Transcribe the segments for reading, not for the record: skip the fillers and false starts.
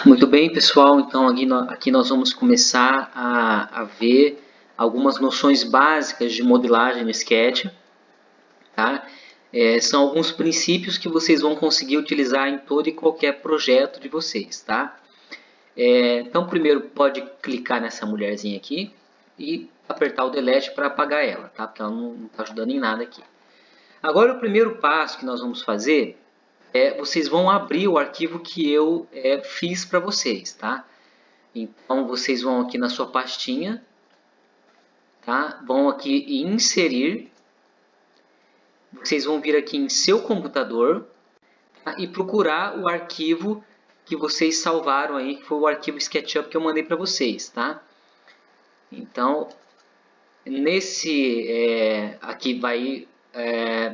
Muito bem, pessoal, então aqui nós vamos começar a ver algumas noções básicas de modelagem no Sketch, tá? São alguns princípios que vocês vão conseguir utilizar em todo e qualquer projeto de vocês, tá? Então, primeiro pode clicar nessa mulherzinha aqui e apertar o delete para apagar ela, tá? Porque ela não está ajudando em nada aqui. Agora, o primeiro passo que nós vamos fazer vocês vão abrir o arquivo que eu fiz para vocês, tá? Então, vocês vão aqui na sua pastinha, tá? Vão aqui em inserir, vocês vão vir aqui em seu computador, tá? E procurar o arquivo que vocês salvaram aí, que foi o arquivo SketchUp que eu mandei para vocês, tá? Então, aqui vai,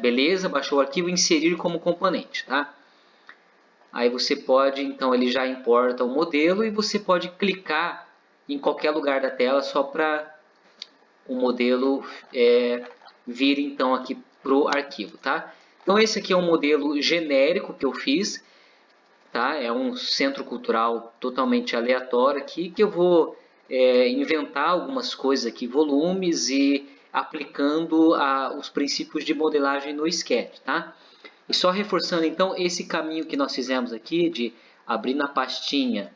beleza, baixou o arquivo, inserir como componente, tá? Aí você pode, então ele já importa o modelo e você pode clicar em qualquer lugar da tela só para o modelo vir então aqui para o arquivo, tá? Então esse aqui é um modelo genérico que eu fiz, tá? É um centro cultural totalmente aleatório aqui que eu vou inventar algumas coisas aqui, volumes e aplicando os princípios de modelagem no Sketch, tá? E só reforçando então esse caminho que nós fizemos aqui de abrir na pastinha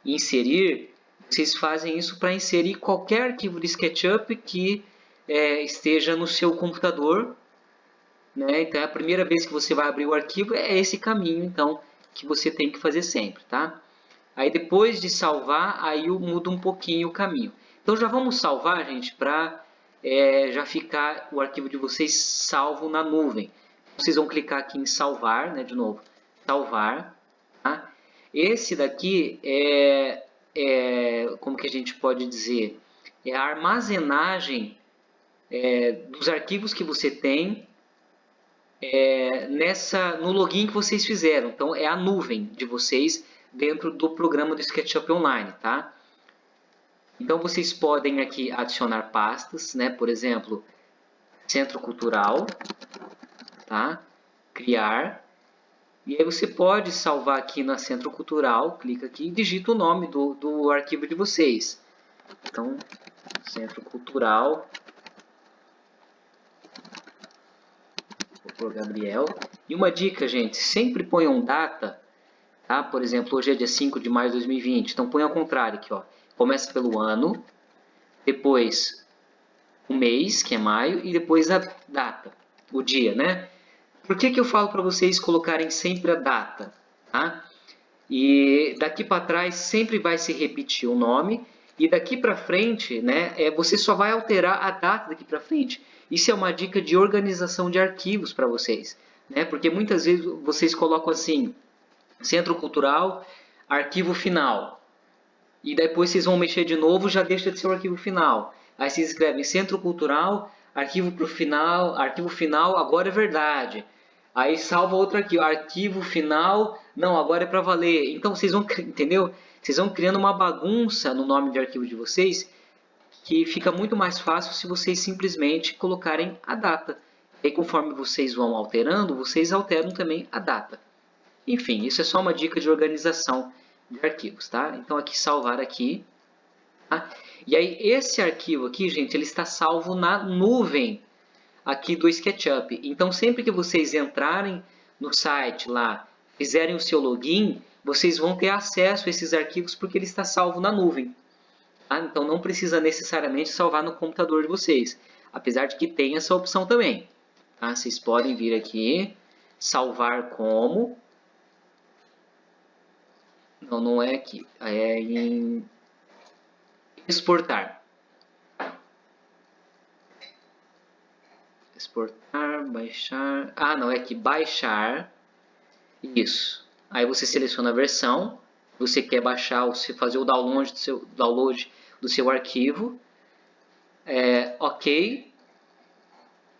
e inserir, vocês fazem isso para inserir qualquer arquivo de SketchUp que esteja no seu computador, né? Então a primeira vez que você vai abrir o arquivo é esse caminho então que você tem que fazer sempre, tá? Aí depois de salvar, aí muda um pouquinho o caminho. Então já vamos salvar, gente, para já ficar o arquivo de vocês salvo na nuvem. Vocês vão clicar aqui em salvar, né, de novo, salvar. Tá? Esse daqui como que a gente pode dizer, é a armazenagem dos arquivos que você tem no login que vocês fizeram. Então é a nuvem de vocês dentro do programa do SketchUp Online, tá? Então vocês podem aqui adicionar pastas, né? Por exemplo, Centro Cultural, tá? Criar. E aí você pode salvar aqui na Centro Cultural, clica aqui e digita o nome do arquivo de vocês. Então, Centro Cultural, vou pôr Gabriel. E uma dica, gente, sempre ponham data, tá? Por exemplo, hoje é dia 5 de maio de 2020, então põe ao contrário aqui, ó. Começa pelo ano, depois o mês, que é maio, e depois a data, o dia, né? Por que eu falo para vocês colocarem sempre a data? Tá? E daqui para trás sempre vai se repetir o nome e daqui para frente, né, você só vai alterar a data daqui para frente. Isso é uma dica de organização de arquivos para vocês, né? Porque muitas vezes vocês colocam assim, Centro Cultural, arquivo final. E depois vocês vão mexer de novo, já deixa de ser o arquivo final. Aí vocês escrevem Centro Cultural, arquivo final, agora é verdade. Aí salva outro arquivo final, não, agora é para valer. Então vocês vão, entendeu? Vocês vão criando uma bagunça no nome de arquivo de vocês, que fica muito mais fácil se vocês simplesmente colocarem a data. E conforme vocês vão alterando, vocês alteram também a data. Enfim, isso é só uma dica de organização de arquivos, tá? Então aqui salvar aqui, tá? E aí esse arquivo aqui, gente, ele está salvo na nuvem aqui do SketchUp. Então sempre que vocês entrarem no site lá, fizerem o seu login, vocês vão ter acesso a esses arquivos porque ele está salvo na nuvem. Tá? Então não precisa necessariamente salvar no computador de vocês, apesar de que tem essa opção também. Tá? Vocês podem vir aqui, salvar como. Não, não é aqui. É em exportar. Exportar, baixar. Ah, não, é aqui baixar. Isso. Aí você seleciona a versão. Você quer baixar, fazer o download do seu arquivo. OK.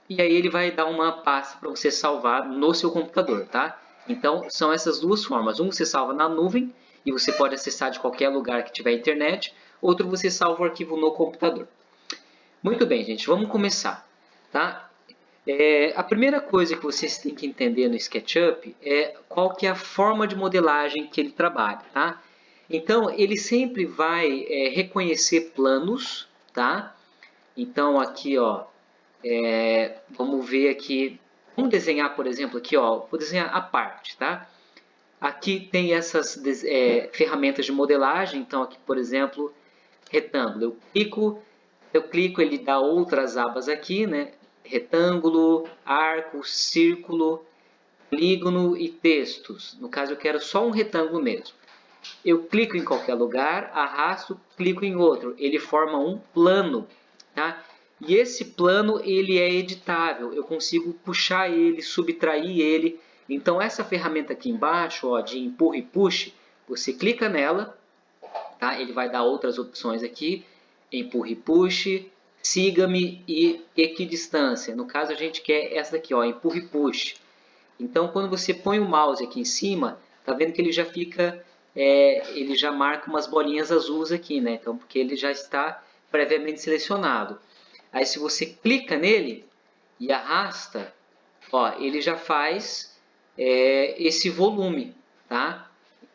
E aí ele vai dar uma pasta para você salvar no seu computador, tá? Então são essas duas formas. Um você salva na nuvem e você pode acessar de qualquer lugar que tiver internet. Outro você salva o arquivo no computador. Muito bem, gente, vamos começar, tá? A primeira coisa que vocês têm que entender no SketchUp é qual que é a forma de modelagem que ele trabalha, tá? Então, ele sempre vai reconhecer planos, tá? Então, aqui, ó, vamos ver aqui, vamos desenhar, por exemplo, aqui, ó, vou desenhar a parte, tá? Aqui tem essas ferramentas de modelagem, então aqui, por exemplo, retângulo. Eu clico, ele dá outras abas aqui, né? Retângulo, arco, círculo, polígono e textos. No caso, eu quero só um retângulo mesmo. Eu clico em qualquer lugar, arrasto, clico em outro. Ele forma um plano, tá? E esse plano, ele é editável. Eu consigo puxar ele, subtrair ele. Então, essa ferramenta aqui embaixo, ó, de empurra e puxe, você clica nela, tá? Ele vai dar outras opções aqui. Empurra e puxe, siga-me e equidistância. No caso, a gente quer essa daqui, ó, empurra e puxe. Então, quando você põe o mouse aqui em cima, tá vendo que ele já fica, ele já marca umas bolinhas azuis aqui, né? Então, porque ele já está previamente selecionado. Aí, se você clica nele e arrasta, ó, ele já faz esse volume, tá?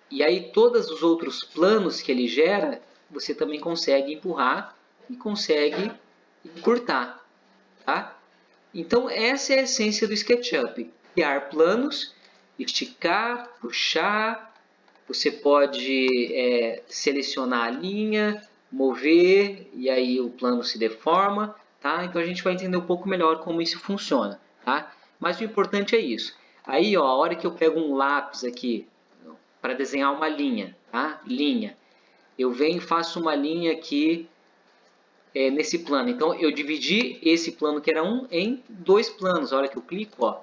E aí, todos os outros planos que ele gera, você também consegue empurrar e consegue encurtar, tá? Então, essa é a essência do SketchUp. Criar planos, esticar, puxar. Você pode selecionar a linha, mover, e aí o plano se deforma. Tá? Então, a gente vai entender um pouco melhor como isso funciona. Tá? Mas o importante é isso. Aí, ó, a hora que eu pego um lápis aqui para desenhar uma linha, tá? Linha. Eu venho e faço uma linha aqui nesse plano. Então, eu dividi esse plano que era um em dois planos. A hora que eu clico, ó,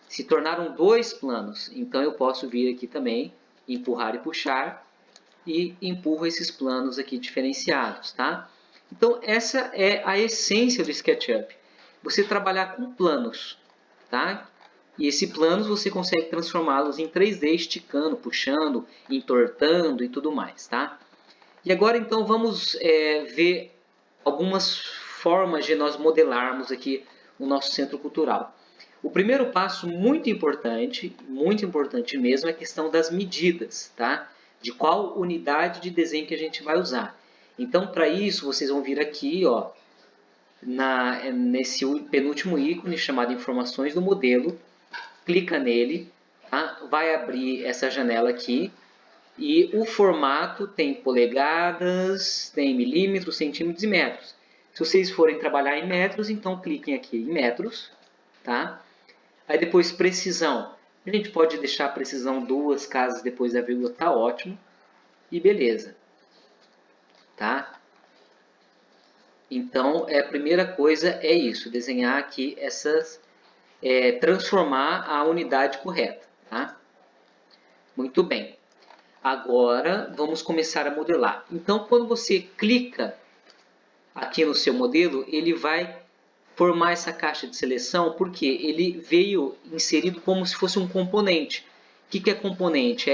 se tornaram dois planos. Então, eu posso vir aqui também, empurrar e puxar, e empurro esses planos aqui diferenciados, tá? Então, essa é a essência do SketchUp. Você trabalhar com planos, tá? E esses planos você consegue transformá-los em 3D, esticando, puxando, entortando e tudo mais, tá? E agora, então, vamos ver algumas formas de nós modelarmos aqui o nosso centro cultural. O primeiro passo muito importante mesmo, é a questão das medidas, tá? De qual unidade de desenho que a gente vai usar. Então, para isso, vocês vão vir aqui, ó, nesse penúltimo ícone chamado Informações do Modelo, clica nele, tá? Vai abrir essa janela aqui, e o formato tem polegadas, tem milímetros, centímetros e metros. Se vocês forem trabalhar em metros, então cliquem aqui em metros, tá? Aí depois precisão. A gente pode deixar a precisão 2 casas depois da vírgula, tá ótimo. E beleza, tá? Então, a primeira coisa é isso, desenhar aqui essas, transformar a unidade correta, tá? Muito bem. Agora, vamos começar a modelar. Então, quando você clica aqui no seu modelo, ele vai formar essa caixa de seleção, porque ele veio inserido como se fosse um componente. O que é componente?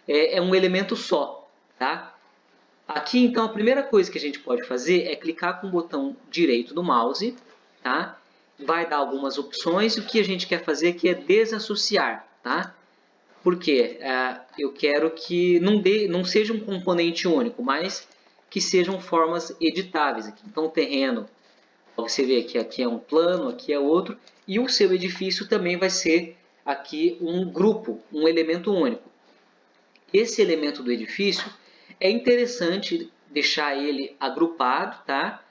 É um elemento só, tá? Aqui, então, a primeira coisa que a gente pode fazer é clicar com o botão direito do mouse, tá? Vai dar algumas opções, e o que a gente quer fazer aqui é desassociar, tá? Porque eu quero que não seja um componente único, mas que sejam formas editáveis. Aqui. Então, o terreno, você vê que aqui é um plano, aqui é outro, e o seu edifício também vai ser aqui um grupo, um elemento único. Esse elemento do edifício é interessante deixar ele agrupado, tá?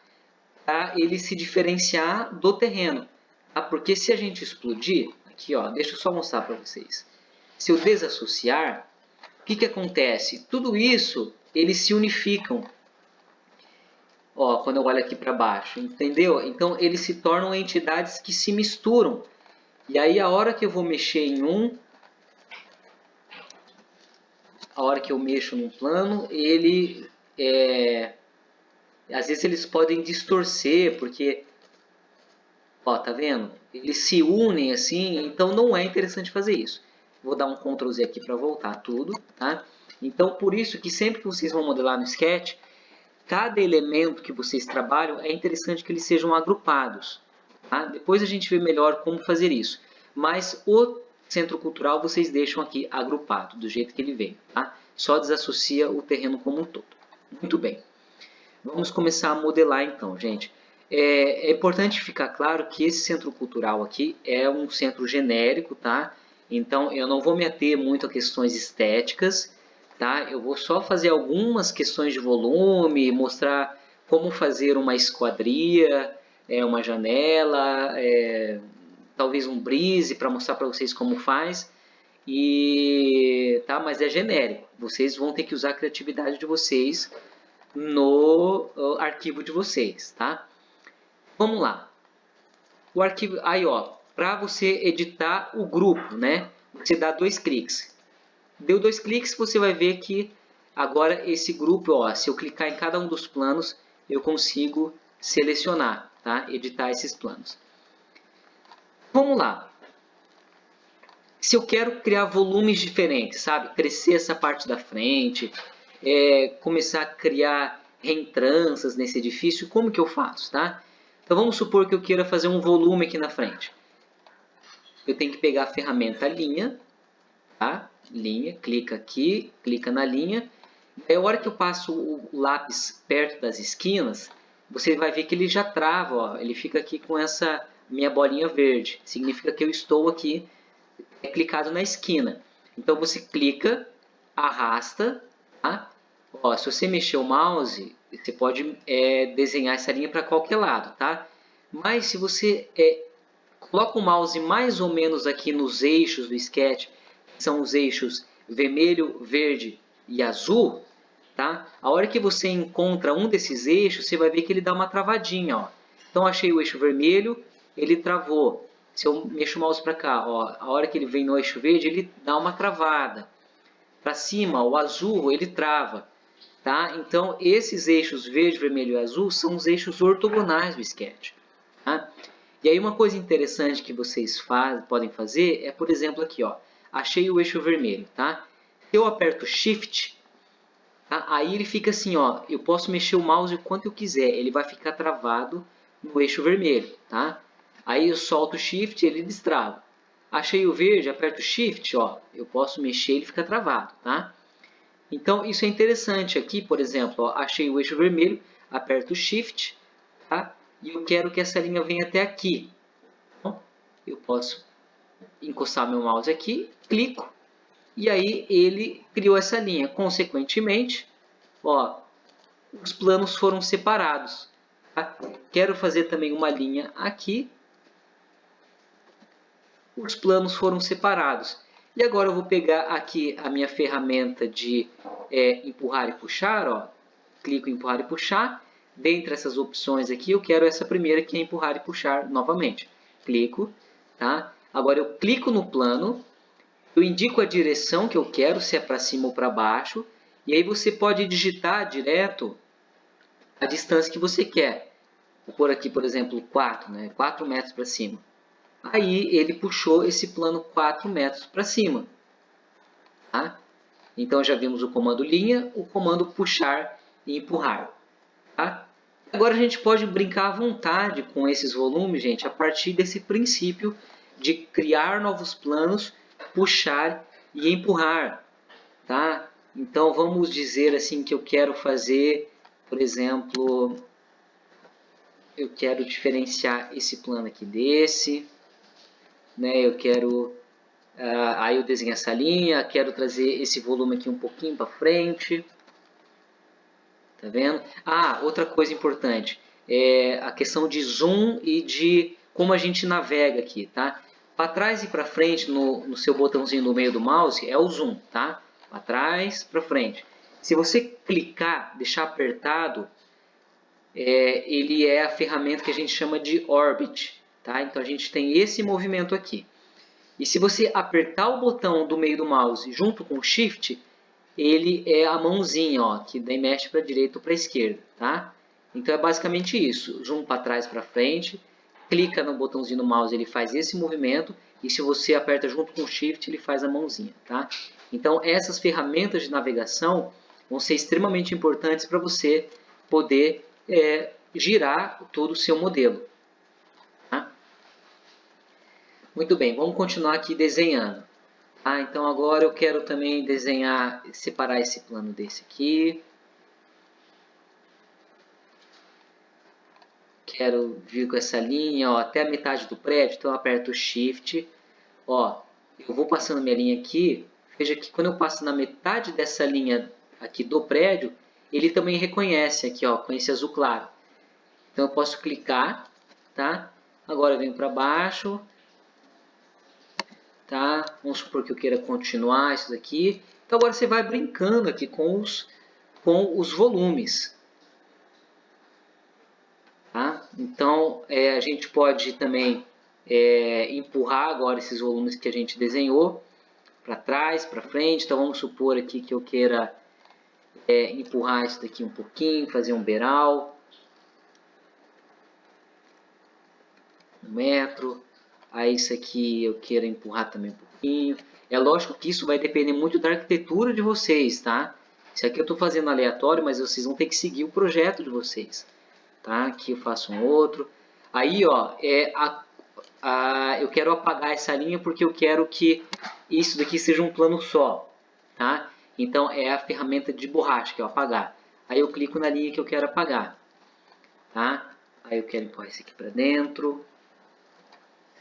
Para ele se diferenciar do terreno. Tá? Porque se a gente explodir, aqui ó, deixa eu só mostrar para vocês. Se eu desassociar, o que acontece? Tudo isso, eles se unificam. Ó, quando eu olho aqui para baixo, entendeu? Então, eles se tornam entidades que se misturam. E aí, a hora que eu vou mexer em a hora que eu mexo num plano, às vezes eles podem distorcer, porque, ó, tá vendo? Eles se unem assim, então não é interessante fazer isso. Vou dar um Ctrl Z aqui para voltar tudo, tá? Então, por isso que sempre que vocês vão modelar no Sketch, cada elemento que vocês trabalham é interessante que eles sejam agrupados, Tá? Depois a gente vê melhor como fazer isso. Mas o centro cultural vocês deixam aqui agrupado, do jeito que ele veio. Tá? Só desassocia o terreno como um todo. Muito bem. Vamos começar a modelar então, gente. É importante ficar claro que esse centro cultural aqui é um centro genérico, tá? Então eu não vou me ater muito a questões estéticas, tá? Eu vou só fazer algumas questões de volume, mostrar como fazer uma esquadria, uma janela, talvez um brise para mostrar para vocês como faz. Mas é genérico. Vocês vão ter que usar a criatividade de vocês no arquivo de vocês, tá? Vamos lá. O arquivo aí, ó, para você editar o grupo, né? Você dá 2 cliques. Deu 2 cliques, você vai ver que agora esse grupo, ó, se eu clicar em cada um dos planos, eu consigo selecionar, tá? Editar esses planos. Vamos lá. Se eu quero criar volumes diferentes, sabe? Crescer essa parte da frente, começar a criar reentranças nesse edifício, como que eu faço, tá? Então vamos supor que eu queira fazer um volume aqui na frente. Eu tenho que pegar a ferramenta linha, tá? Linha, clica aqui, clica na linha. Aí a hora que eu passo o lápis perto das esquinas, você vai ver que ele já trava, ó, ele fica aqui com essa minha bolinha verde. Significa que eu estou aqui clicado na esquina. Então você clica, arrasta, tá? Ó, se você mexer o mouse, você pode desenhar essa linha para qualquer lado, tá? Mas se você coloca o mouse mais ou menos aqui nos eixos do sketch, que são os eixos vermelho, verde e azul, tá? A hora que você encontra um desses eixos, você vai ver que ele dá uma travadinha, ó. Então achei o eixo vermelho, ele travou. Se eu mexo o mouse para cá, ó, a hora que ele vem no eixo verde, ele dá uma travada. Para cima, o azul, ele trava. Tá? Então, esses eixos verde, vermelho e azul são os eixos ortogonais do sketch. Tá? E aí uma coisa interessante que vocês podem fazer é, por exemplo, aqui, ó, achei o eixo vermelho. Tá? Se eu aperto Shift, tá? Aí ele fica assim, ó, eu posso mexer o mouse o quanto eu quiser, ele vai ficar travado no eixo vermelho. Tá? Aí eu solto o Shift, ele destrava. Achei o verde, aperto Shift, ó, eu posso mexer, ele fica travado, tá? Então isso é interessante aqui, por exemplo, ó, achei o eixo vermelho, aperto Shift, tá? E eu quero que essa linha venha até aqui. Então, eu posso encostar meu mouse aqui, clico, e aí ele criou essa linha. Consequentemente, ó, os planos foram separados. Tá? Quero fazer também uma linha aqui, os planos foram separados. E agora eu vou pegar aqui a minha ferramenta de empurrar e puxar, ó. Clico em empurrar e puxar. Dentre essas opções aqui, eu quero essa primeira que é empurrar e puxar novamente. Clico, tá? Agora eu clico no plano, eu indico a direção que eu quero, se é para cima ou para baixo, e aí você pode digitar direto a distância que você quer. Vou pôr aqui, por exemplo, 4, né? 4 metros para cima. Aí ele puxou esse plano 4 metros para cima. Tá? Então já vimos o comando linha, o comando puxar e empurrar. Tá? Agora a gente pode brincar à vontade com esses volumes, gente, a partir desse princípio de criar novos planos, puxar e empurrar. Tá? Então vamos dizer assim que eu quero fazer, por exemplo, eu quero diferenciar esse plano aqui desse. Né, eu quero, aí eu desenho essa linha, quero trazer esse volume aqui um pouquinho para frente, tá vendo? Ah, outra coisa importante, é a questão de zoom e de como a gente navega aqui, tá? Para trás e para frente no seu botãozinho no meio do mouse é o zoom, tá? Para trás, para frente. Se você clicar, deixar apertado, ele é a ferramenta que a gente chama de Orbit, tá? Então a gente tem esse movimento aqui. E se você apertar o botão do meio do mouse junto com o Shift, ele é a mãozinha, ó, que daí mexe para a direita ou para a esquerda, tá? Então é basicamente isso, zoom para trás para frente, clica no botãozinho do mouse, ele faz esse movimento, e se você aperta junto com o Shift, ele faz a mãozinha, tá? Então essas ferramentas de navegação vão ser extremamente importantes para você poder girar todo o seu modelo. Tá? Muito bem, vamos continuar aqui desenhando. Ah, então agora eu quero também desenhar, separar esse plano desse aqui. Quero vir com essa linha, ó, até a metade do prédio, então eu aperto Shift. Ó, eu vou passando minha linha aqui. Veja que quando eu passo na metade dessa linha aqui do prédio, ele também reconhece aqui, ó, com esse azul claro. Então eu posso clicar, tá? Agora eu venho para baixo, tá? Vamos supor que eu queira continuar isso daqui. Então agora você vai brincando aqui com os volumes. Tá? Então a gente pode também empurrar agora esses volumes que a gente desenhou para trás, para frente. Então vamos supor aqui que eu queira empurrar isso daqui um pouquinho, fazer um beiral, 1 metro. Aí isso aqui eu queira empurrar também um pouquinho. É lógico que isso vai depender muito da arquitetura de vocês, tá? Isso aqui eu estou fazendo aleatório, mas vocês vão ter que seguir o projeto de vocês. Tá? Aqui eu faço um outro. Aí, ó, eu quero apagar essa linha porque eu quero que isso daqui seja um plano só, tá? Então, é a ferramenta de borracha, que é o apagar. Aí eu clico na linha que eu quero apagar, tá? Aí eu quero empurrar isso aqui para dentro,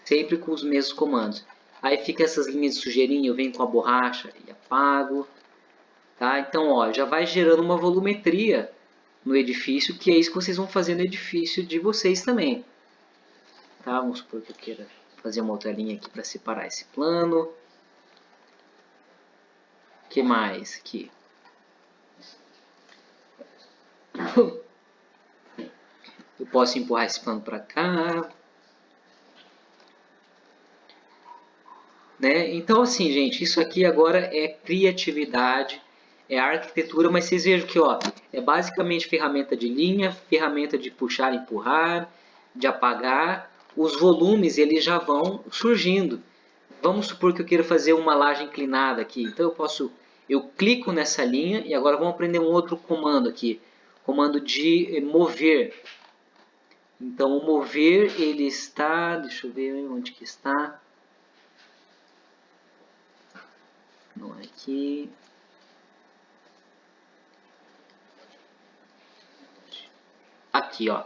sempre com os mesmos comandos. Aí fica essas linhas de sujeirinha, eu venho com a borracha e apago, tá? Então, ó, já vai gerando uma volumetria no edifício, que é isso que vocês vão fazer no edifício de vocês também. Tá? Vamos supor que eu queira fazer uma outra linha aqui para separar esse plano. O que mais aqui? Eu posso empurrar esse plano para cá. Né? Então, assim, gente, isso aqui agora é criatividade, é arquitetura, mas vocês vejam que ó, é basicamente ferramenta de linha, ferramenta de puxar e empurrar, de apagar. Os volumes eles já vão surgindo. Vamos supor que eu queira fazer uma laje inclinada aqui. Então eu clico nessa linha e agora vamos aprender um outro comando aqui. Comando de mover. Então o mover ele está, deixa eu ver onde que está. Não é aqui. Aqui, ó.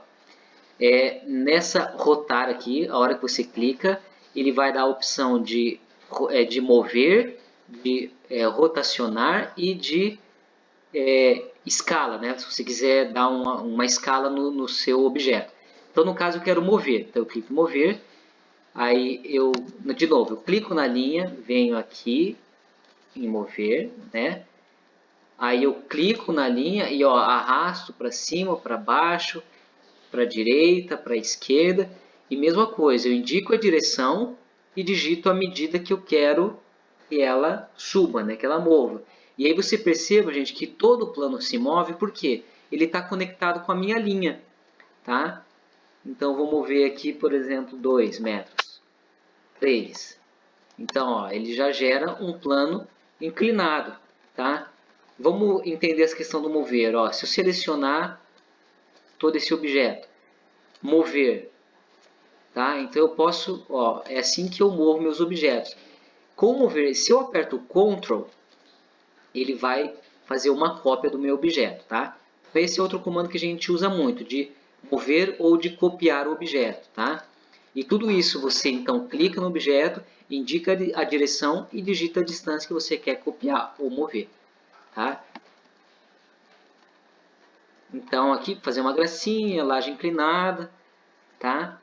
Nessa rotar aqui, a hora que você clica, ele vai dar a opção de mover, de rotacionar e de escala, né? Se você quiser dar uma escala no seu objeto. Então, no caso, eu quero mover. Então, eu clico em mover. Aí, de novo, eu clico na linha, venho aqui em mover, né? Aí, eu clico na linha e ó, arrasto para cima, para baixo, para a direita, para a esquerda. E mesma coisa, eu indico a direção e digito a medida que eu quero que ela suba, né? Que ela mova. E aí você perceba, gente, que todo o plano se move porque ele está conectado com a minha linha, tá? Então, vou mover aqui, por exemplo, 2 metros, 3. Então, ó, ele já gera um plano inclinado, tá? Vamos entender essa questão do mover. Ó, se eu selecionar todo esse objeto, mover, tá? Então, eu posso, ó, é assim que eu movo meus objetos. Com mover, se eu aperto o Ctrl, ele vai fazer uma cópia do meu objeto, tá? Esse é outro comando que a gente usa muito, de mover ou de copiar o objeto, tá? E tudo isso você então clica no objeto, indica a direção e digita a distância que você quer copiar ou mover, tá? Então aqui fazer uma gracinha, laje inclinada, tá?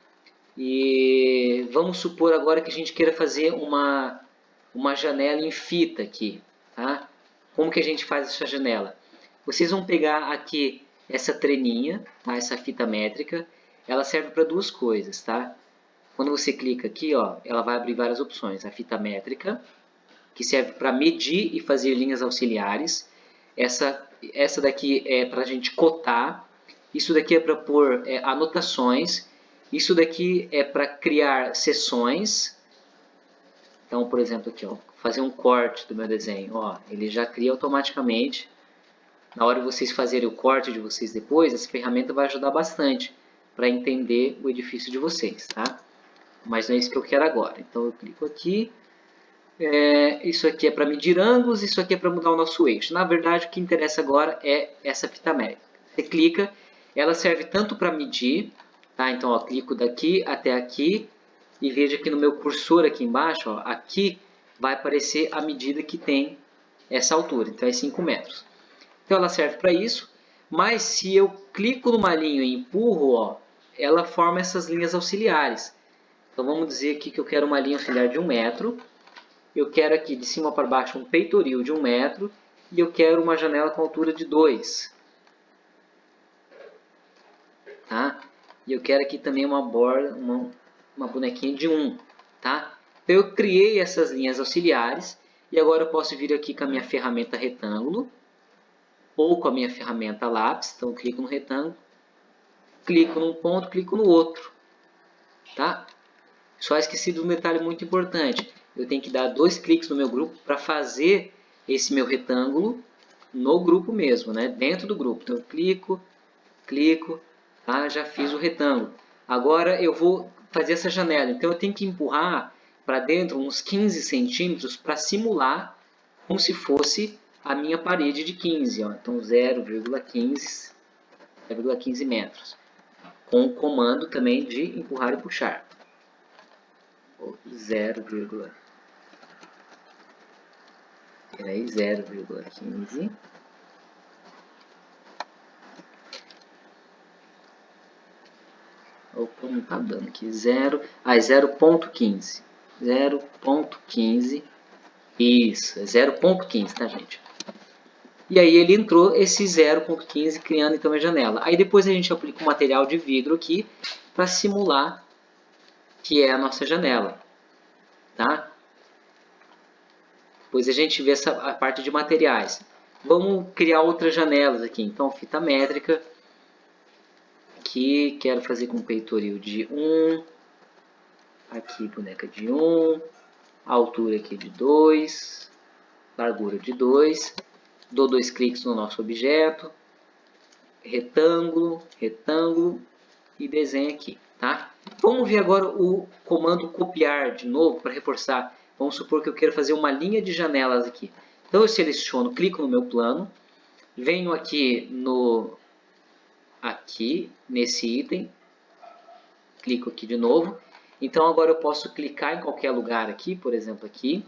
E vamos supor agora que a gente queira fazer uma janela em fita aqui, tá? Como que a gente faz essa janela? Vocês vão pegar aqui essa treninha, tá? Essa fita métrica, ela serve para duas coisas, tá? Quando você clica aqui, ó, ela vai abrir várias opções. A fita métrica, que serve para medir e fazer linhas auxiliares. Essa daqui é para a gente cotar. Isso daqui é para pôr anotações. Isso daqui é para criar seções. Então, por exemplo, aqui, ó, fazer um corte do meu desenho. Ó, ele já cria automaticamente. Na hora de vocês fazerem o corte de vocês depois, essa ferramenta vai ajudar bastante para entender o edifício de vocês, tá? mas não é isso que eu quero agora. Então eu clico aqui. Isso aqui é para medir ângulos, isso aqui é para mudar o nosso eixo. Na verdade, o que interessa agora é essa fita métrica. Você clica, ela serve tanto para medir, tá? Então, ó, clico daqui até aqui e veja que no meu cursor aqui embaixo, ó, aqui vai aparecer a medida que tem essa altura, então é 5 metros. Então ela serve para isso, mas se eu clico numa linha e empurro, ó, ela forma essas linhas auxiliares. Então vamos dizer aqui que eu quero uma linha auxiliar de 1 metro. Eu quero aqui de cima para baixo um peitoril de 1 metro e eu quero uma janela com altura de 2. Tá? E eu quero aqui também uma borda, uma bonequinha de 1. Tá? Então eu criei essas linhas auxiliares e agora eu posso vir aqui com a minha ferramenta retângulo ou com a minha ferramenta lápis. Então eu clico no retângulo, clico num ponto, clico no outro. Tá? Só esqueci de um detalhe muito importante. Eu tenho que dar 2 cliques no meu grupo para fazer esse meu retângulo no grupo mesmo, né? Dentro do grupo. Então eu clico, tá? Já fiz o retângulo. Agora eu vou fazer essa janela. Então eu tenho que empurrar para dentro uns 15 centímetros para simular como se fosse a minha parede de 15. Ó. Então 0,15 metros. Com o comando também de empurrar e puxar. 0,15. Opa, não tá dando aqui. 0,15. 0,15. Isso, é 0,15, tá, gente? E aí ele entrou esse 0,15 criando então a janela. Aí depois a gente aplica o material de vidro aqui para simular que é a nossa janela, tá? Depois a gente vê a parte de materiais. Vamos criar outras janelas aqui. Então, fita métrica. Aqui, quero fazer com peitoril de 1. Aqui, boneca de 1. Altura aqui de 2. Largura de 2. Dou 2 cliques no nosso objeto. Retângulo, retângulo. E desenho aqui, tá? Vamos ver agora o comando copiar de novo para reforçar. Vamos supor que eu quero fazer uma linha de janelas aqui. Então eu seleciono, clico no meu plano, venho aqui nesse item, clico aqui de novo. Então agora eu posso clicar em qualquer lugar aqui, por exemplo aqui,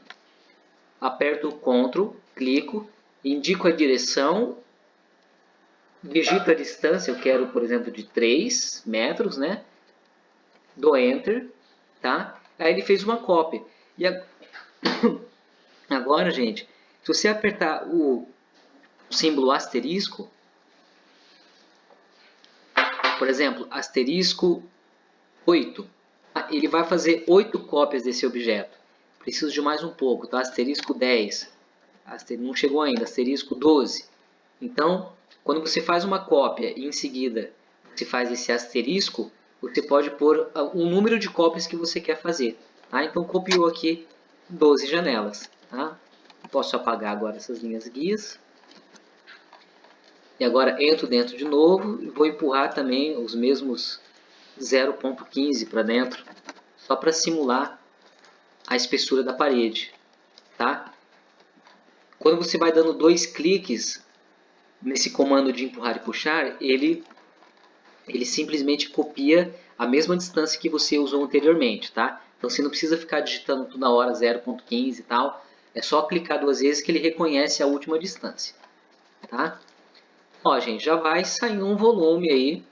aperto o Ctrl, clico, indico a direção, digito a distância, eu quero por exemplo de 3 metros, né? Dou Enter, tá? Aí ele fez uma cópia. E agora, gente, se você apertar o símbolo asterisco, por exemplo, asterisco 8, ele vai fazer 8 cópias desse objeto. Preciso de mais um pouco, tá? Asterisco 10, não chegou ainda, asterisco 12. Então, quando você faz uma cópia e em seguida você faz esse asterisco, você pode pôr o número de cópias que você quer fazer. Tá? Então, copiou aqui 12 janelas. Tá? Posso apagar agora essas linhas guias. E agora entro dentro de novo e vou empurrar também os mesmos 0,15 para dentro, só para simular a espessura da parede. Tá? Quando você vai dando 2 cliques nesse comando de empurrar e puxar, ele simplesmente copia a mesma distância que você usou anteriormente, tá? Então você não precisa ficar digitando toda hora 0,15 e tal, é só clicar 2 vezes que ele reconhece a última distância, tá? Ó, gente, já vai sair um volume aí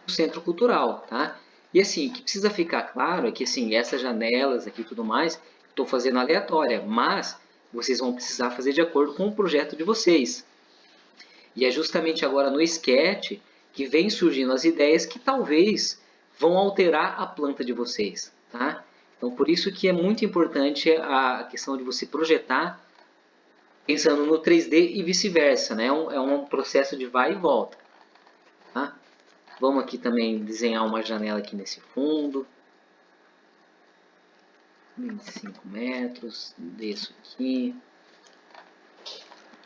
do Centro Cultural, tá? E assim, o que precisa ficar claro é que assim, essas janelas aqui e tudo mais, estou fazendo aleatória, mas vocês vão precisar fazer de acordo com o projeto de vocês. E é justamente agora no Sketch que vem surgindo as ideias que talvez vão alterar a planta de vocês, tá? Então, por isso que é muito importante a questão de você projetar pensando no 3D e vice-versa, né? É um processo de vai e volta, tá? Vamos aqui também desenhar uma janela aqui nesse fundo. 25 metros, desço aqui.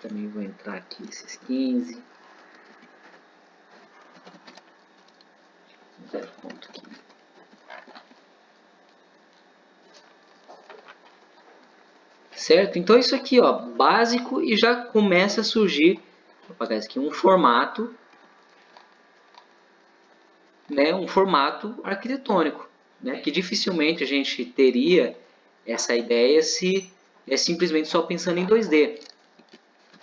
Também vou entrar aqui esses 15. 0,15. certo? Então isso aqui, ó, básico, e já começa a surgir, vou apagar isso aqui, um formato, né, um formato arquitetônico, né, que dificilmente a gente teria essa ideia se é simplesmente só pensando em 2D.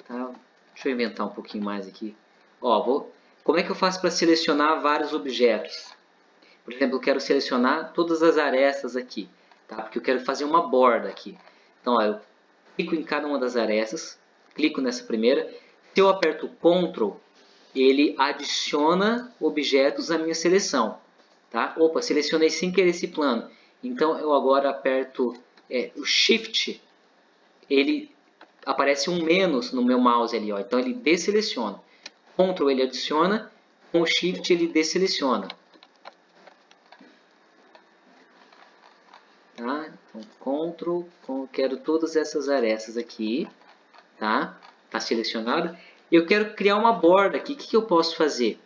Tá? Deixa eu inventar um pouquinho mais aqui. Ó, como é que eu faço para selecionar vários objetos? Por exemplo, eu quero selecionar todas as arestas aqui, tá? Porque eu quero fazer uma borda aqui. Então, ó, eu clico em cada uma das arestas, clico nessa primeira. Se eu aperto Ctrl, ele adiciona objetos à minha seleção. Tá? Opa, selecionei sem querer esse plano. Então, eu agora aperto o Shift, ele aparece um menos no meu mouse ali, ó. Então ele desseleciona. Ctrl ele adiciona, com o Shift ele desseleciona. Tá? Então Ctrl, quero todas essas arestas aqui, tá? Tá selecionado. Eu quero criar uma borda aqui. O que eu posso fazer?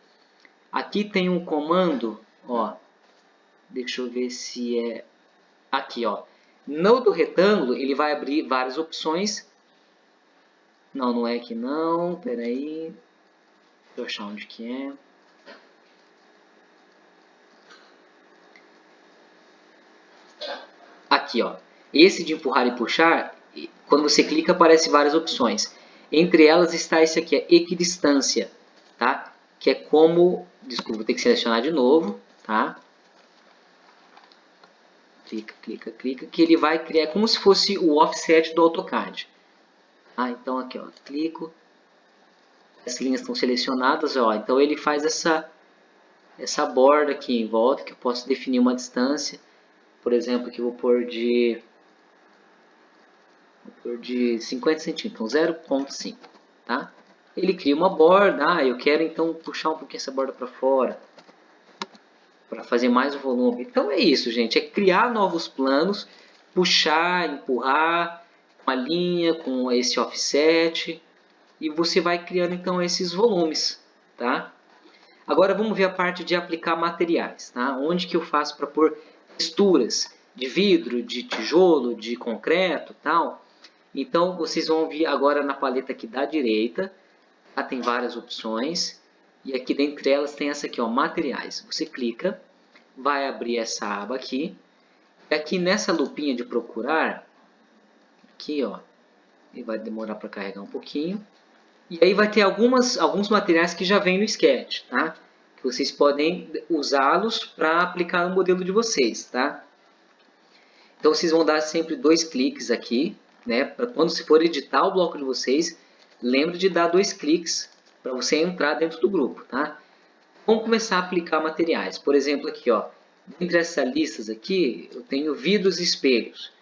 Aqui tem um comando, ó. Deixa eu ver se é aqui, ó. No do retângulo ele vai abrir várias opções. Não, não é aqui não. Pera aí. Deixa eu achar onde que é. Aqui, ó. Esse de empurrar e puxar, quando você clica, aparece várias opções. Entre elas está esse aqui, equidistância, tá? Que é como... Desculpa, vou ter que selecionar de novo, tá? Clica, clica, clica, que ele vai criar como se fosse o offset do AutoCAD. Ah, então aqui, ó, clico. As linhas estão selecionadas, ó. Então ele faz essa borda aqui em volta, que eu posso definir uma distância. Por exemplo, aqui eu vou pôr de 50 centímetros, 0,5, tá? Ele cria uma borda, eu quero então puxar um pouquinho essa borda para fora, para fazer mais volume. Então é isso, gente, é criar novos planos, puxar, empurrar, com a linha, com esse offset, e você vai criando então esses volumes, tá? Agora vamos ver a parte de aplicar materiais, tá? Onde que eu faço para pôr texturas de vidro, de tijolo, de concreto, tal. Então, vocês vão vir agora na paleta aqui da direita, tá? Tem várias opções, e aqui dentre elas tem essa aqui, ó, materiais. Você clica, vai abrir essa aba aqui, e aqui nessa lupinha de procurar, aqui, ó, e vai demorar para carregar um pouquinho, e aí vai ter alguns materiais que já vem no Sketch, tá? Que vocês podem usá-los para aplicar no modelo de vocês, tá? Então, vocês vão dar sempre 2 cliques aqui, né? Para quando se for editar o bloco de vocês, lembre de dar 2 cliques para você entrar dentro do grupo, tá? Vamos começar a aplicar materiais. Por exemplo, aqui, ó, entre essas listas aqui, eu tenho vidros e espelhos.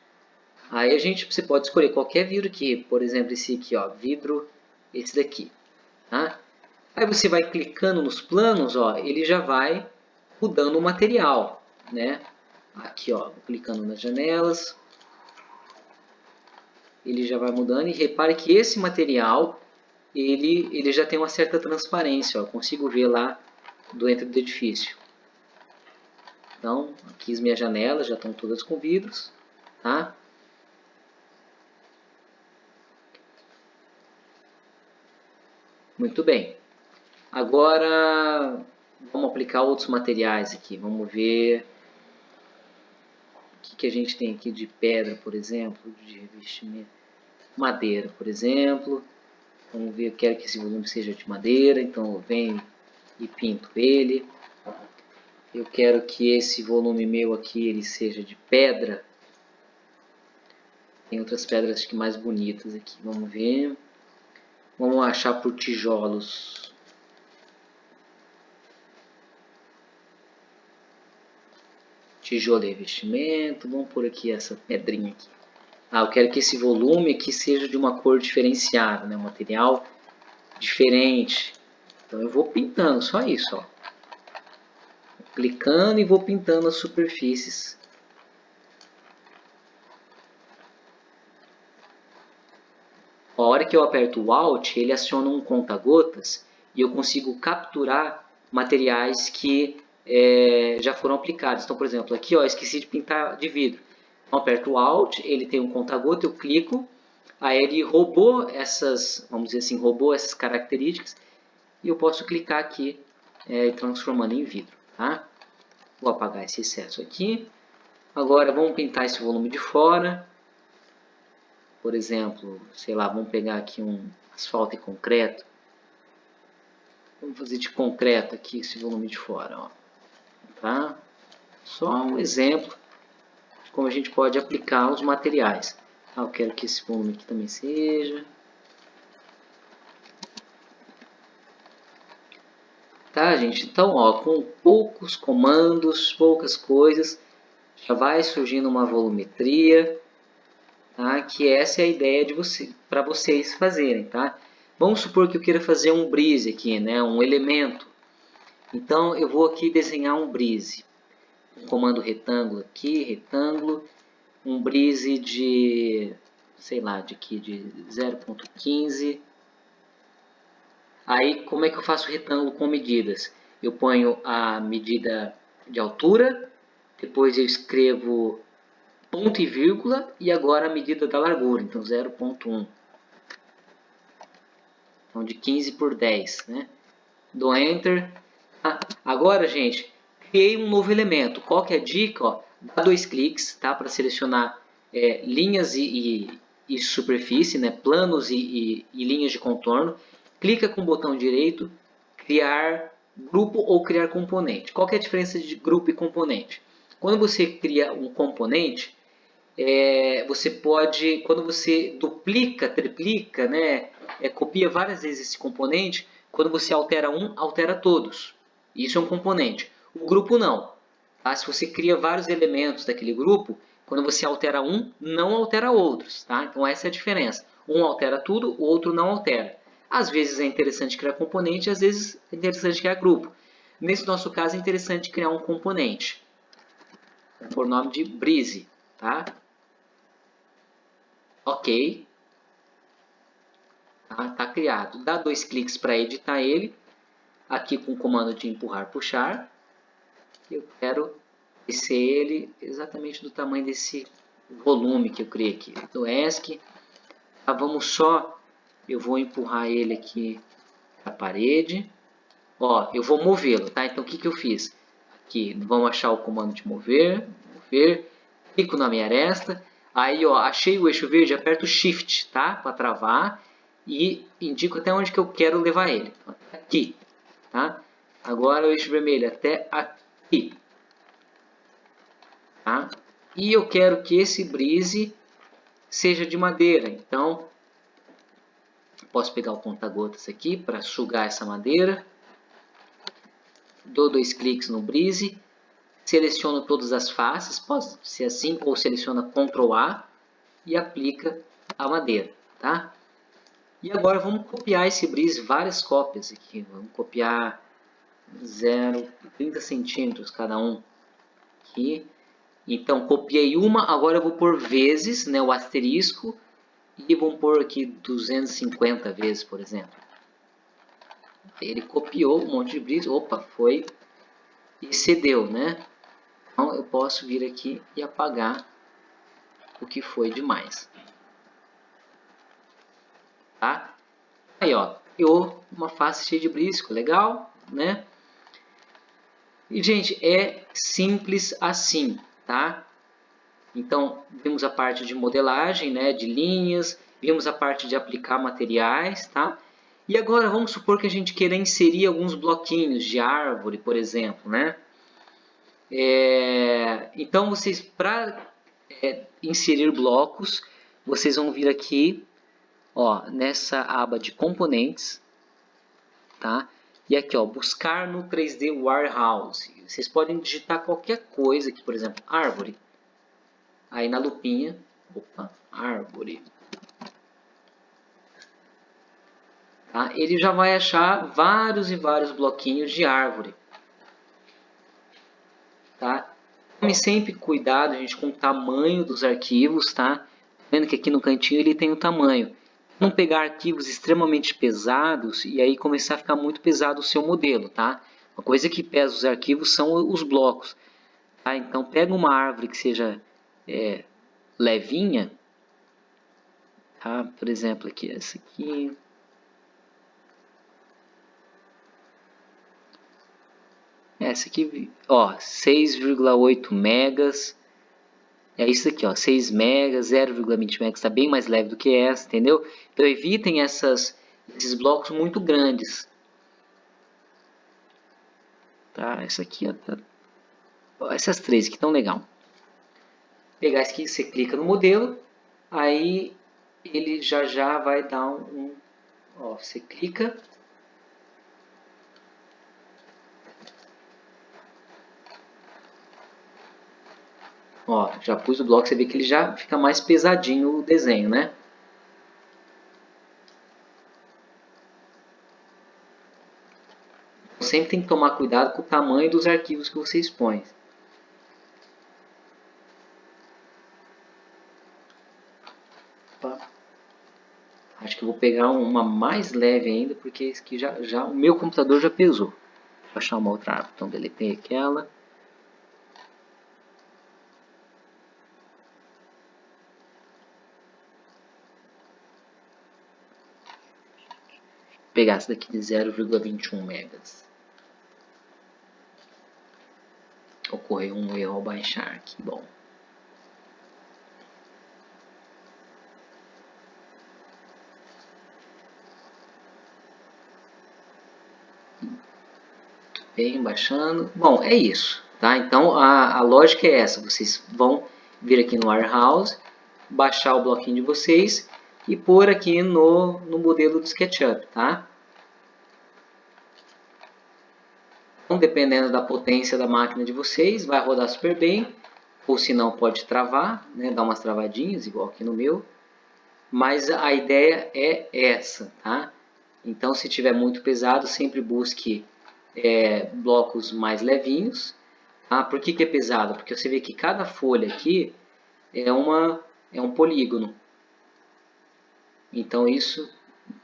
Aí você pode escolher qualquer vidro aqui, por exemplo, esse aqui, ó, vidro, esse daqui, tá? Aí você vai clicando nos planos, ó, ele já vai mudando o material, né? Aqui, ó, clicando nas janelas, ele já vai mudando, e repare que esse material ele já tem uma certa transparência, ó, eu consigo ver lá dentro do edifício. Então, aqui as minhas janelas já estão todas com vidros, tá? Muito bem. Agora, vamos aplicar outros materiais aqui. Vamos ver o que a gente tem aqui de pedra, por exemplo, de revestimento. Madeira, por exemplo. Vamos ver, eu quero que esse volume seja de madeira, então eu venho e pinto ele. Eu quero que esse volume meu aqui ele seja de pedra. Tem outras pedras que mais bonitas aqui, vamos ver. Vamos achar por tijolos. Tijolo de revestimento, vamos por aqui essa pedrinha aqui. Eu quero que esse volume aqui seja de uma cor diferenciada, né? Um material diferente. Então eu vou pintando, só isso, ó. Clicando e vou pintando as superfícies. A hora que eu aperto o Alt, ele aciona um conta-gotas e eu consigo capturar materiais que já foram aplicados. Então, por exemplo, aqui ó, esqueci de pintar de vidro. Então, aperto o Alt, ele tem um conta-gota, eu clico Aí ele roubou essas, vamos dizer assim, roubou essas características e eu posso clicar aqui transformando em vidro, tá? Vou apagar esse excesso aqui. Agora vamos pintar esse volume de fora. Por exemplo, sei lá, vamos pegar aqui um asfalto e concreto. Vamos fazer de concreto aqui esse volume de fora, ó. Tá? Só um exemplo de como a gente pode aplicar os materiais. Ah, eu quero que esse volume aqui também seja. Tá, gente? Então, ó, com poucos comandos, poucas coisas, já vai surgindo uma volumetria, tá? Que essa é a ideia de para vocês fazerem, tá? Vamos supor que eu queira fazer um brise aqui, né? Um elemento. Então, eu vou aqui desenhar um brise. Um comando retângulo aqui, retângulo. Um brise de, sei lá, de 0.15. Aí, como é que eu faço o retângulo com medidas? Eu ponho a medida de altura, depois eu escrevo ponto e vírgula e agora a medida da largura, então 0.1. Então, de 15 por 10, né? Dou Enter. Agora, gente, criei um novo elemento. Qual que é a dica? Ó, dá 2 cliques, tá? Para selecionar linhas e superfície, né? Planos e linhas de contorno. Clica com o botão direito, criar grupo ou criar componente. Qual que é a diferença de grupo e componente? Quando você cria um componente, você pode, quando você duplica, triplica, né? Copia várias vezes esse componente, quando você altera um, altera todos. Isso é um componente. O grupo não. Tá? Se você cria vários elementos daquele grupo, quando você altera um, não altera outros. Tá? Então essa é a diferença. Um altera tudo, o outro não altera. Às vezes é interessante criar componente, às vezes é interessante criar grupo. Nesse nosso caso é interessante criar um componente. Vou pôr o nome de Brise. Tá? Ok. Tá criado. Dá 2 cliques para editar ele. Aqui com o comando de empurrar, puxar. Eu quero descer ele exatamente do tamanho desse volume que eu criei aqui. Do ESC. Tá, vamos só, eu vou empurrar ele aqui para a parede. Ó, eu vou movê-lo, tá? Então o que eu fiz? Aqui, vamos achar o comando de mover, clico na minha aresta. Aí, ó, achei o eixo verde, aperto Shift, tá? Para travar e indico até onde que eu quero levar ele. Até aqui, tá? Agora o eixo vermelho até aqui, tá? E eu quero que esse brise seja de madeira. Então, posso pegar o conta-gotas aqui para sugar essa madeira. Dou 2 cliques no brise. Seleciono todas as faces, pode ser assim, ou seleciona Ctrl A e aplica a madeira, tá? E agora vamos copiar esse brise, várias cópias aqui. Vamos copiar 30 centímetros cada um aqui. Então, copiei uma, agora eu vou pôr vezes, né, o asterisco, e vamos pôr aqui 250 vezes, por exemplo. Ele copiou um monte de brise, opa, foi, excedeu, né? Então, eu posso vir aqui e apagar o que foi demais. Tá? Aí, ó, criou uma face cheia de brisco, legal, né? E, gente, é simples assim, tá? Então, vimos a parte de modelagem, né, de linhas, vimos a parte de aplicar materiais, tá? E agora vamos supor que a gente queira inserir alguns bloquinhos de árvore, por exemplo, né? Então, vocês, para inserir blocos, vocês vão vir aqui, ó, nessa aba de componentes, tá? E aqui, ó, buscar no 3D Warehouse. Vocês podem digitar qualquer coisa aqui, por exemplo, árvore. Aí na lupinha, opa, árvore. Tá? Ele já vai achar vários e vários bloquinhos de árvore. Tá? Tome sempre cuidado, gente, com o tamanho dos arquivos, tá? Vendo que aqui no cantinho ele tem o tamanho. Não pegar arquivos extremamente pesados e aí começar a ficar muito pesado o seu modelo, tá? Uma coisa que pesa os arquivos são os blocos. Tá? Então pega uma árvore que seja levinha, tá? Por exemplo, aqui, essa aqui. Essa aqui, ó, 6,8 megas. É isso aqui, ó, 6 megas, 0,20 megas, está bem mais leve do que essa, entendeu? Então evitem esses blocos muito grandes. Tá, essa aqui, ó, ó, essas três aqui estão legal. Pegar esse aqui, você clica no modelo, aí ele já vai dar ó, você clica. Ó, já pus o bloco, você vê que ele já fica mais pesadinho o desenho, né? Sempre tem que tomar cuidado com o tamanho dos arquivos que você expõe. Opa. Acho que eu vou pegar uma mais leve ainda, porque esse aqui já o meu computador já pesou. Vou achar uma outra árvore, então deletei aquela. Pegar essa daqui de 0,21 megas. Ocorreu um erro ao baixar aqui, bom. Bem, baixando. Bom, é isso, tá? Então a lógica é essa. Vocês vão vir aqui no Warehouse, baixar o bloquinho de vocês e pôr aqui no modelo do SketchUp, tá? Então, dependendo da potência da máquina de vocês, vai rodar super bem, ou se não pode travar, né? Dar umas travadinhas, igual aqui no meu. Mas a ideia é essa, tá? Então, se tiver muito pesado, sempre busque blocos mais levinhos. Ah, por que é pesado? Porque você vê que cada folha aqui é um polígono. Então isso,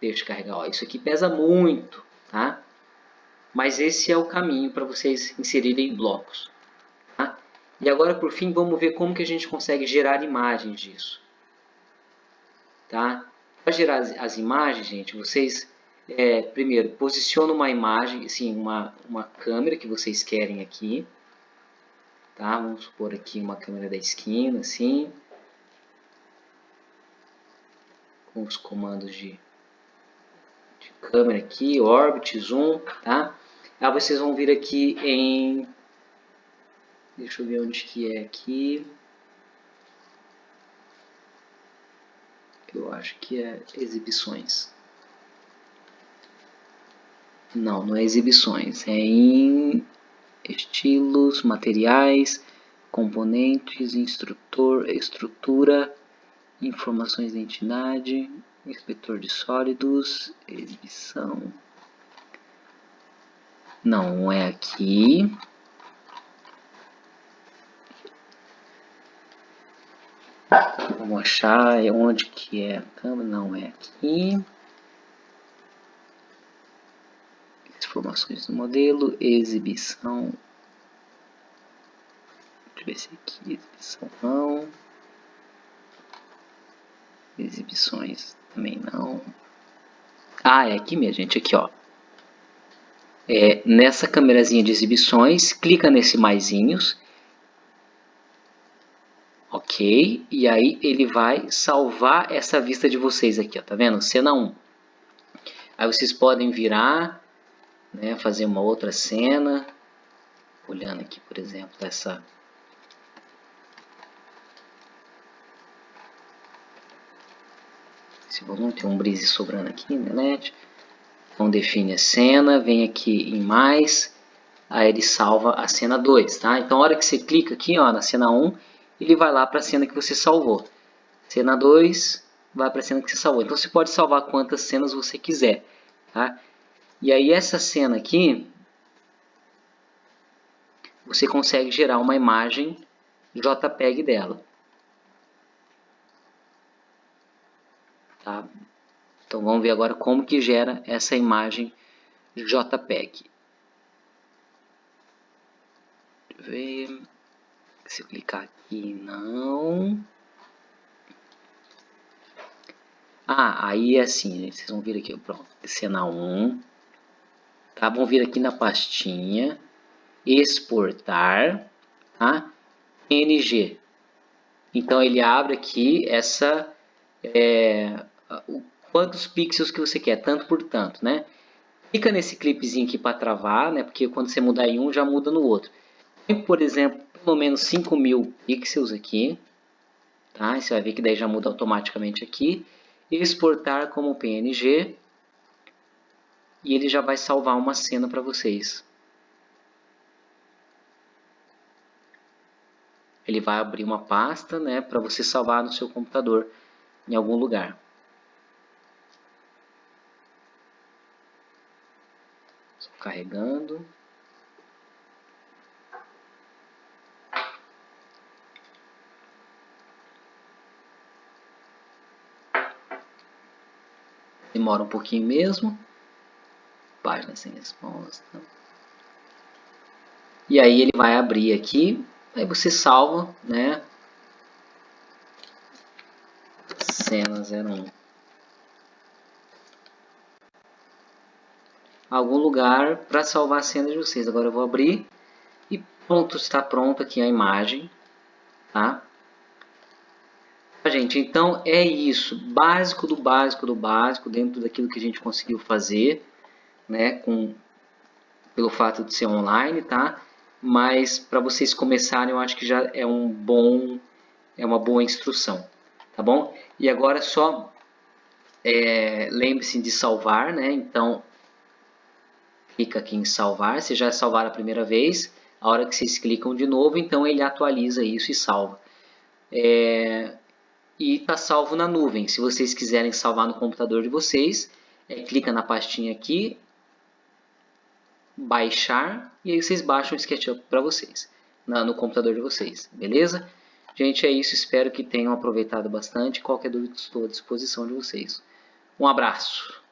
deixa eu carregar, ó, isso aqui pesa muito, tá? Mas esse é o caminho para vocês inserirem blocos. Tá? E agora, por fim, vamos ver como que a gente consegue gerar imagens disso. Tá? Para gerar as imagens, gente, vocês primeiro posicionam uma imagem, assim, uma câmera que vocês querem aqui. Tá? Vamos supor aqui uma câmera da esquina, assim. Com os comandos de câmera aqui, orbit, zoom, tá? Aí vocês vão vir aqui em... Deixa eu ver onde que é aqui. Eu acho que é exibições. Não, não é exibições. É em estilos, materiais, componentes, instrutor, estrutura, informações de entidade, inspetor de sólidos, exibição. Não é aqui. Vamos achar onde que é a câmera. Não é aqui. Informações do modelo, exibição. Deixa eu ver se aqui, exibição não. Exibições também não. Ah, é aqui mesmo, gente, aqui ó. Nessa câmerazinha de exibições, clica nesse maisinhos. Ok, e aí ele vai salvar essa vista de vocês aqui, ó, tá vendo? Cena 1. Aí vocês podem virar, né, fazer uma outra cena. Olhando aqui, por exemplo, essa... Esse volume tem um brise sobrando aqui, né, LED? Então define a cena, vem aqui em mais, aí ele salva a cena 2, tá? Então a hora que você clica aqui, ó, na cena 1, ele vai lá para a cena que você salvou. Cena 2 vai para a cena que você salvou. Então você pode salvar quantas cenas você quiser, tá? E aí essa cena aqui, você consegue gerar uma imagem JPEG dela. Tá? Então vamos ver agora como que gera essa imagem JPEG. Deixa eu ver. Se eu clicar aqui, não. Aí é assim, vocês vão vir aqui, pronto, cena 1, tá? Vão vir aqui na pastinha, exportar, tá? PNG. Então ele abre aqui quantos pixels que você quer, tanto por tanto, né? Clica nesse clipezinho aqui para travar, né? Porque quando você mudar em um, já muda no outro. Tem, por exemplo, pelo menos 5.000 pixels aqui, tá? Você vai ver que daí já muda automaticamente aqui. Exportar como PNG. E ele já vai salvar uma cena para vocês. Ele vai abrir uma pasta, né, para você salvar no seu computador em algum lugar. Só carregando. Demora um pouquinho mesmo. Página sem resposta. E aí ele vai abrir aqui. Aí você salva, né? Cena 01. Algum lugar para salvar a cena de vocês. Agora eu vou abrir. E pronto, está pronto aqui a imagem. Tá? Gente, então é isso. Básico do básico do básico. Dentro daquilo que a gente conseguiu fazer. Né? Pelo fato de ser online, tá? Mas para vocês começarem, eu acho que já é uma boa instrução, tá bom? E agora só lembre-se de salvar, né? Então clica aqui em salvar. Se já salvar a primeira vez, a hora que vocês clicam de novo, então ele atualiza isso e salva. E está salvo na nuvem. Se vocês quiserem salvar no computador de vocês, clica na pastinha aqui, baixar, e aí vocês baixam o SketchUp para vocês, no computador de vocês, beleza? Gente, é isso, espero que tenham aproveitado bastante. Qualquer dúvida, estou à disposição de vocês. Um abraço!